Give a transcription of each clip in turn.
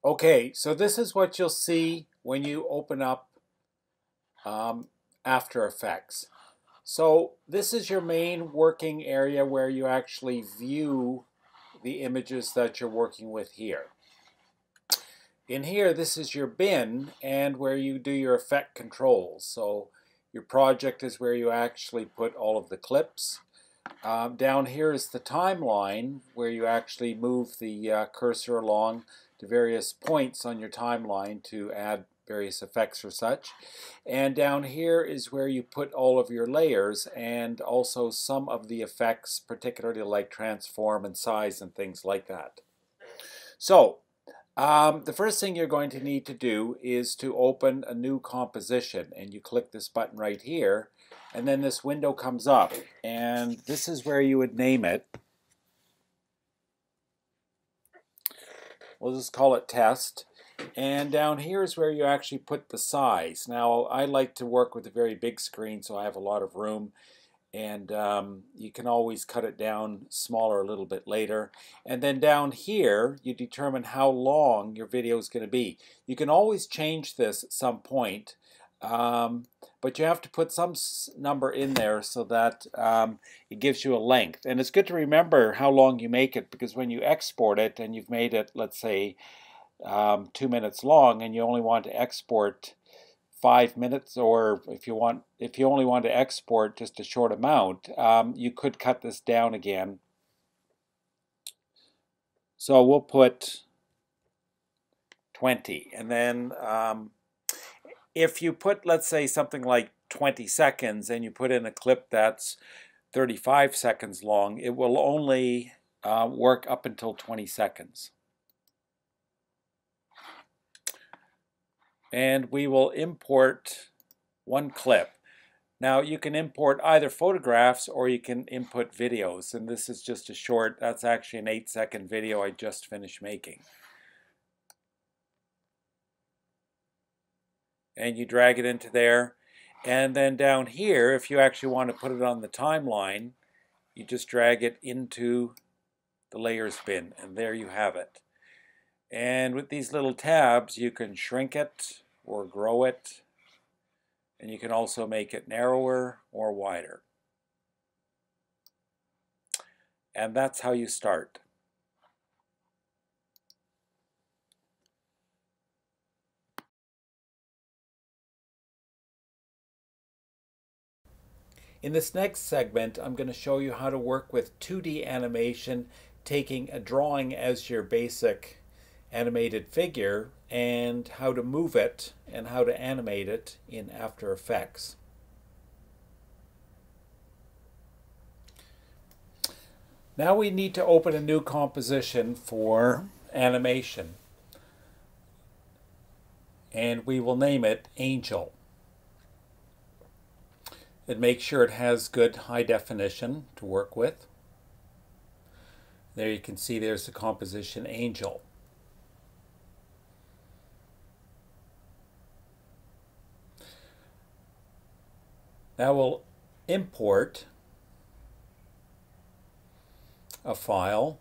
Okay, so this is what you'll see when you open up After Effects. So this is your main working area where you actually view the images that you're working with here. In here, this is your bin and where you do your effect controls. So your project is where you actually put all of the clips. Down here is the timeline where you actually move the cursor along to various points on your timeline to add various effects or such. And down here is where you put all of your layers and also some of the effects, particularly like transform and size and things like that. So the first thing you're going to need to do is to open a new composition, and you click this button right here, and then this window comes up, and this is where you would name it. We'll just call it test. And down here is where you actually put the size. Now, I like to work with a very big screen, so I have a lot of room. And you can always cut it down smaller a little bit later. And then down here, you determine how long your video is going to be. You can always change this at some point, but you have to put some number in there so that it gives you a length. And it's good to remember how long you make it, because when you export it and you've made it, let's say, 2 minutes long, and you only want to export 5 minutes, or if you only want to export just a short amount, you could cut this down again. So we'll put 20, and then if you put, let's say, something like 20 seconds and you put in a clip that's 35 seconds long, it will only work up until 20 seconds. And we will import one clip. Now you can import either photographs or you can input videos, and this is just a short, that's actually an 8-second video I just finished making. And you drag it into there, and then down here, if you actually want to put it on the timeline, you just drag it into the layers bin, and there you have it. And with these little tabs, you can shrink it or grow it, and you can also make it narrower or wider. And that's how you start. In this next segment, I'm going to show you how to work with 2D animation, taking a drawing as your basic animated figure, and how to move it and how to animate it in After Effects. Now we need to open a new composition for animation, and we will name it Angel. And make sure it has good high definition to work with. There you can see there's the composition Angel. Now we'll import a file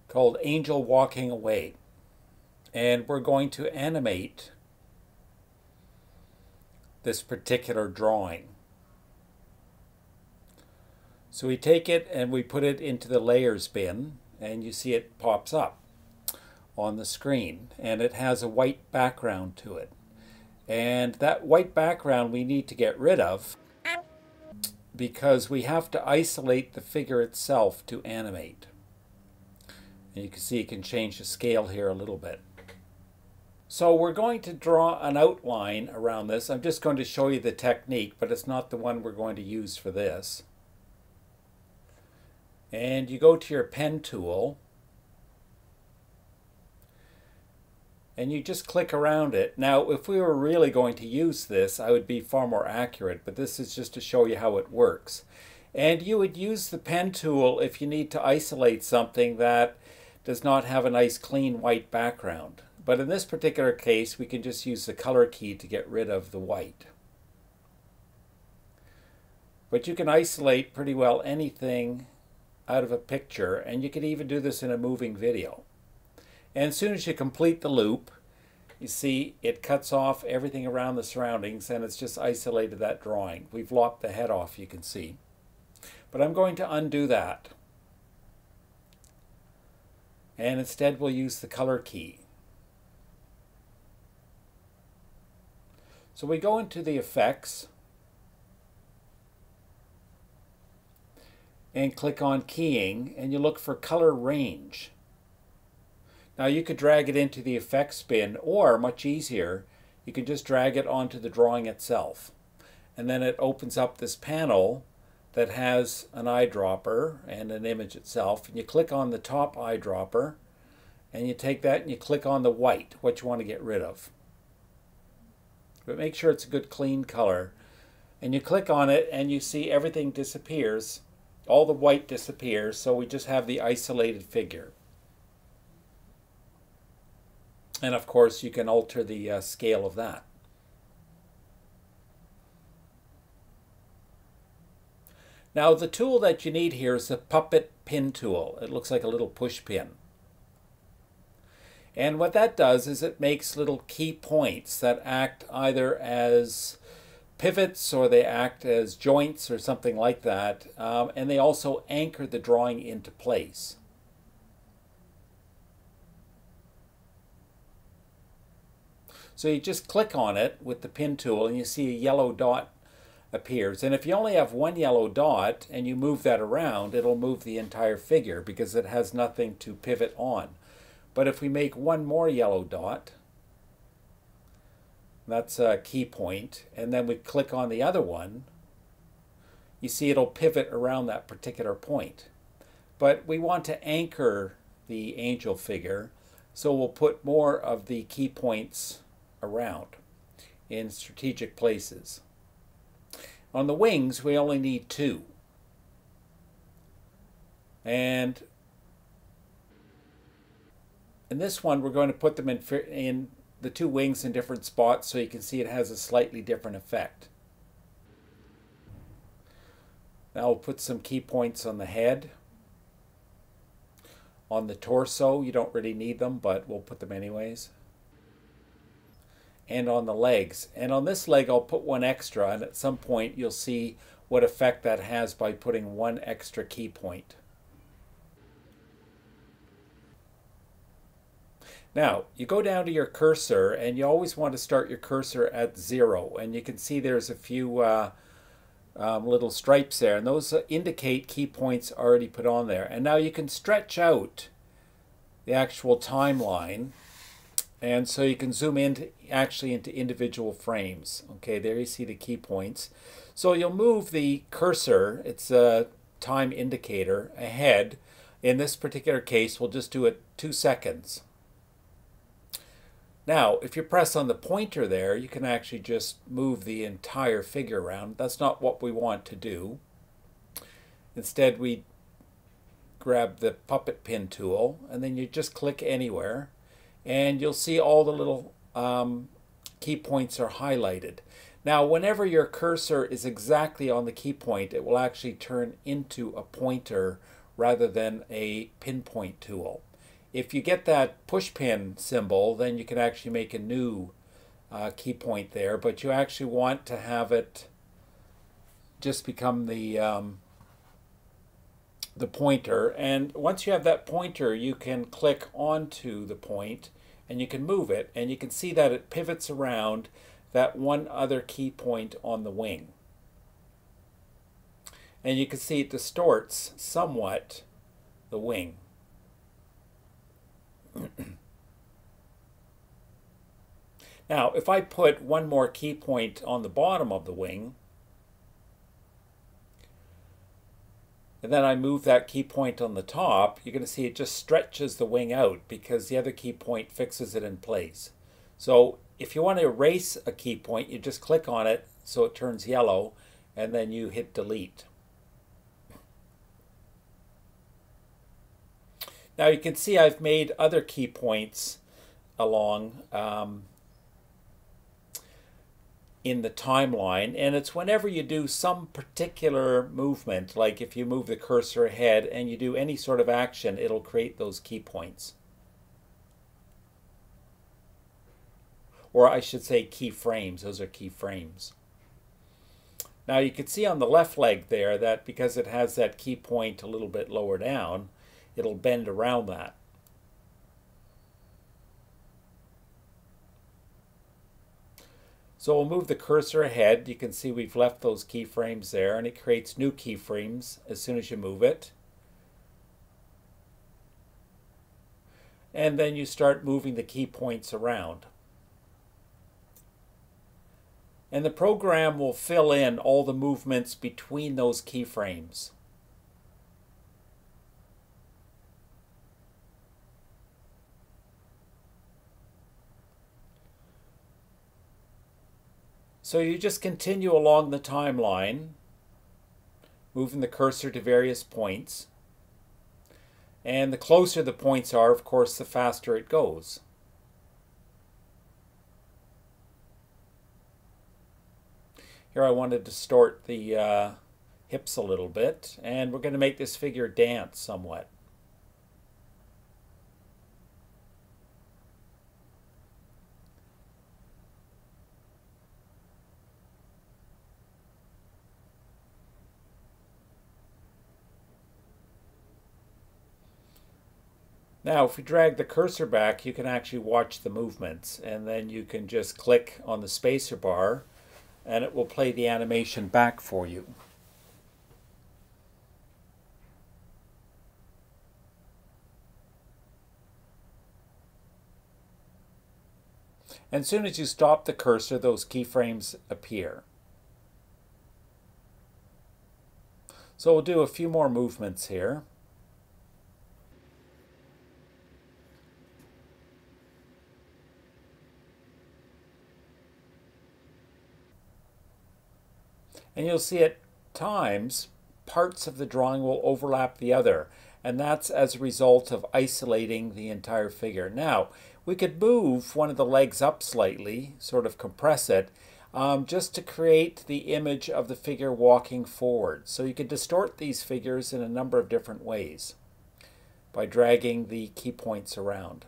called Angel Walking Away. And we're going to animate this particular drawing. So we take it and we put it into the layers bin, and you see it pops up on the screen, and it has a white background to it. And that white background we need to get rid of because we have to isolate the figure itself to animate. And you can see you can change the scale here a little bit. So we're going to draw an outline around this. I'm just going to show you the technique, but it's not the one we're going to use for this. And you go to your pen tool, and you just click around it. Now, if we were really going to use this, I would be far more accurate, but this is just to show you how it works. And you would use the pen tool if you need to isolate something that does not have a nice clean white background. But in this particular case, we can just use the color key to get rid of the white. But you can isolate pretty well anything out of a picture, and you can even do this in a moving video. And as soon as you complete the loop, you see it cuts off everything around the surroundings, and it's just isolated that drawing. We've lopped the head off, you can see. But I'm going to undo that. And instead we'll use the color key. So we go into the effects and click on keying, and you look for color range. Now you could drag it into the effects bin, or much easier, you can just drag it onto the drawing itself. And then it opens up this panel that has an eyedropper and an image itself. And you click on the top eyedropper, and you take that and you click on the white, what you want to get rid of. But make sure it's a good clean color. And you click on it and you see everything disappears. All the white disappears, so we just have the isolated figure. And of course you can alter the scale of that. Now the tool that you need here is the puppet pin tool. It looks like a little push pin. And what that does is it makes little key points that act either as pivots or they act as joints or something like that. And they also anchor the drawing into place. So you just click on it with the pin tool and you see a yellow dot appears. And if you only have one yellow dot and you move that around, it'll move the entire figure because it has nothing to pivot on. But if we make one more yellow dot, that's a key point, and then we click on the other one, you see it'll pivot around that particular point. But we want to anchor the angel figure, so we'll put more of the key points around in strategic places. On the wings, we only need 2. And in this one, we're going to put them in the 2 wings in different spots so you can see it has a slightly different effect. Now we'll put some key points on the head. On the torso, you don't really need them, but we'll put them anyways. And on the legs. And on this leg, I'll put 1 extra, and at some point you'll see what effect that has by putting 1 extra key point. Now, you go down to your cursor, and you always want to start your cursor at 0. And you can see there's a few little stripes there, and those indicate key points already put on there. And now you can stretch out the actual timeline, and so you can zoom in actually into individual frames. Okay, there you see the key points. So you'll move the cursor, it's a time indicator, ahead. In this particular case, we'll just do it 2 seconds. Now, if you press on the pointer there, you can actually just move the entire figure around. That's not what we want to do. Instead, we grab the puppet pin tool, and then you just click anywhere, and you'll see all the little key points are highlighted. Now, whenever your cursor is exactly on the key point, it will actually turn into a pointer rather than a pinpoint tool. If you get that push pin symbol, then you can actually make a new key point there, but you actually want to have it just become the pointer. And once you have that pointer, you can click onto the point and you can move it, and you can see that it pivots around that 1 other key point on the wing. And you can see it distorts somewhat the wing. Now, if I put 1 more key point on the bottom of the wing, and then I move that key point on the top, you're going to see it just stretches the wing out because the other key point fixes it in place. So if you want to erase a key point, you just click on it so it turns yellow, and then you hit delete. Now you can see I've made other key points along in the timeline, and it's whenever you do some particular movement, like if you move the cursor ahead and you do any sort of action, it'll create those key points. Or I should say key frames. Those are key frames. Now you can see on the left leg there that because it has that key point a little bit lower down, it'll bend around that. So we'll move the cursor ahead. You can see we've left those keyframes there, and it creates new keyframes as soon as you move it. And then you start moving the key points around. And the program will fill in all the movements between those keyframes. So you just continue along the timeline, moving the cursor to various points. And the closer the points are, of course, the faster it goes. Here I want to distort the hips a little bit, and we're going to make this figure dance somewhat. Now, if we drag the cursor back, you can actually watch the movements, and then you can just click on the spacer bar, and it will play the animation back for you. And as soon as you stop the cursor, those keyframes appear. So we'll do a few more movements here. And you'll see at times parts of the drawing will overlap the other, and that's as a result of isolating the entire figure. Now, we could move one of the legs up slightly, sort of compress it, just to create the image of the figure walking forward. So you could distort these figures in a number of different ways by dragging the key points around.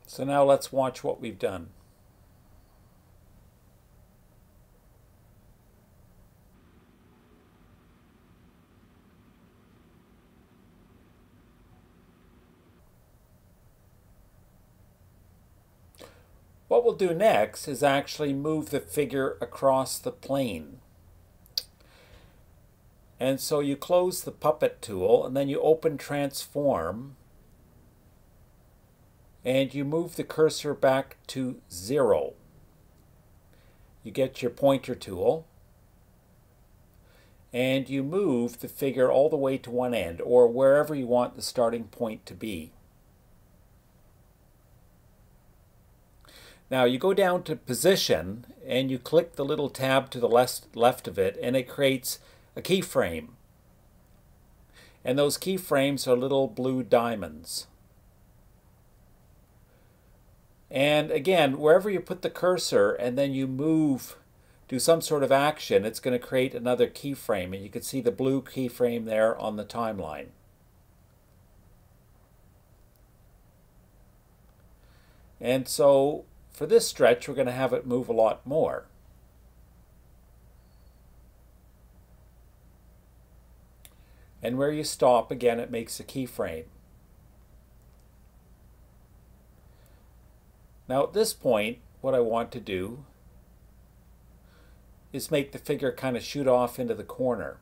So now let's watch what we've done. What we'll do next is actually move the figure across the plane. And so you close the puppet tool, and then you open transform, and you move the cursor back to 0. You get your pointer tool, and you move the figure all the way to one end, or wherever you want the starting point to be. Now you go down to position, and you click the little tab to the left of it, and it creates a keyframe. And those keyframes are little blue diamonds. And again, wherever you put the cursor and then you move, do some sort of action, it's going to create another keyframe. And you can see the blue keyframe there on the timeline. And so for this stretch, we're going to have it move a lot more. And where you stop, again, it makes a keyframe. Now at this point, what I want to do is make the figure kind of shoot off into the corner.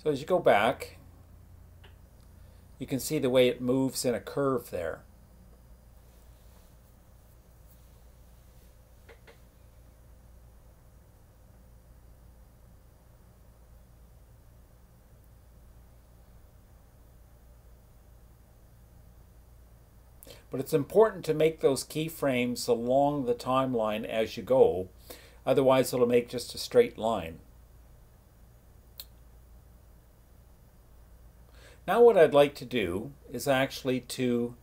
So as you go back, you can see the way it moves in a curve there. But it's important to make those keyframes along the timeline as you go, Otherwise, it'll make just a straight line. Now what I'd like to do is actually to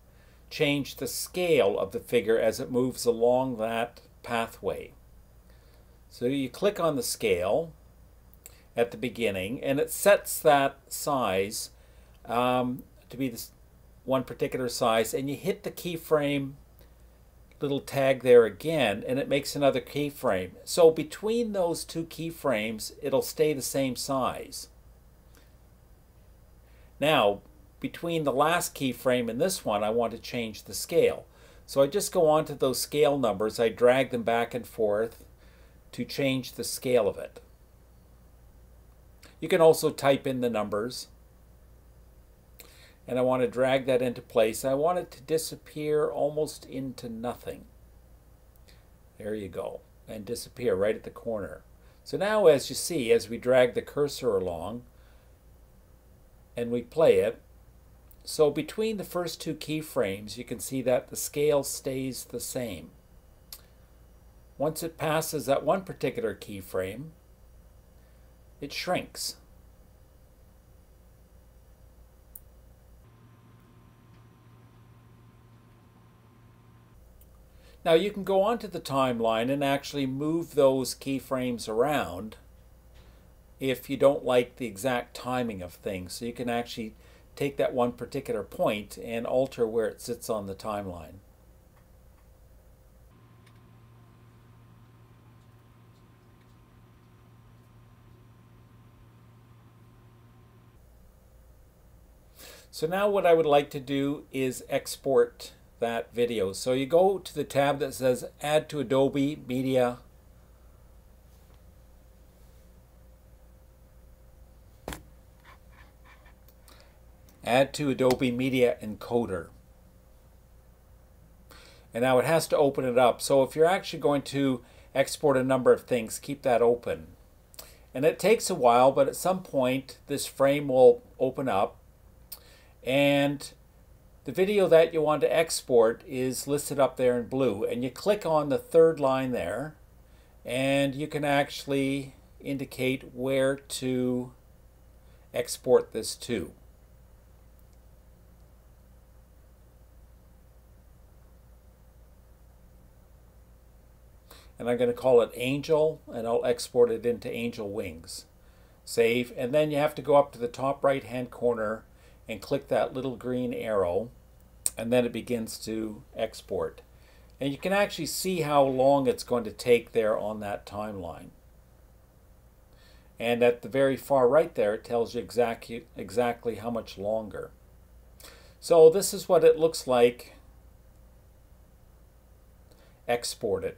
change the scale of the figure as it moves along that pathway. So you click on the scale at the beginning, and it sets that size to be this one particular size, and you hit the keyframe little tag there again, and it makes another keyframe. So between those two keyframes, it'll stay the same size. Now, between the last keyframe and this one, I want to change the scale. So I just go on to those scale numbers, I drag them back and forth to change the scale of it. You can also type in the numbers. And I want to drag that into place. I want it to disappear almost into nothing. There you go. And disappear right at the corner. So now, as you see, as we drag the cursor along and we play it, so between the first two keyframes, you can see that the scale stays the same. Once it passes that one particular keyframe, it shrinks. Now you can go onto the timeline and actually move those keyframes around if you don't like the exact timing of things. So you can actually take that one particular point and alter where it sits on the timeline. So now what I would like to do is export that video. So you go to the tab that says Add to Adobe Media. Add to Adobe Media Encoder. And now it has to open it up. So if you're actually going to export a number of things, keep that open. And it takes a while, but at some point this frame will open up, and the video that you want to export is listed up there in blue, and you click on the third line there, and you can actually indicate where to export this to. And I'm going to call it Angel, and I'll export it into Angel Wings. Save, and then you have to go up to the top right hand corner and click that little green arrow, and then it begins to export. And you can actually see how long it's going to take there on that timeline. And at the very far right there, it tells you exactly how much longer. So this is what it looks like exported.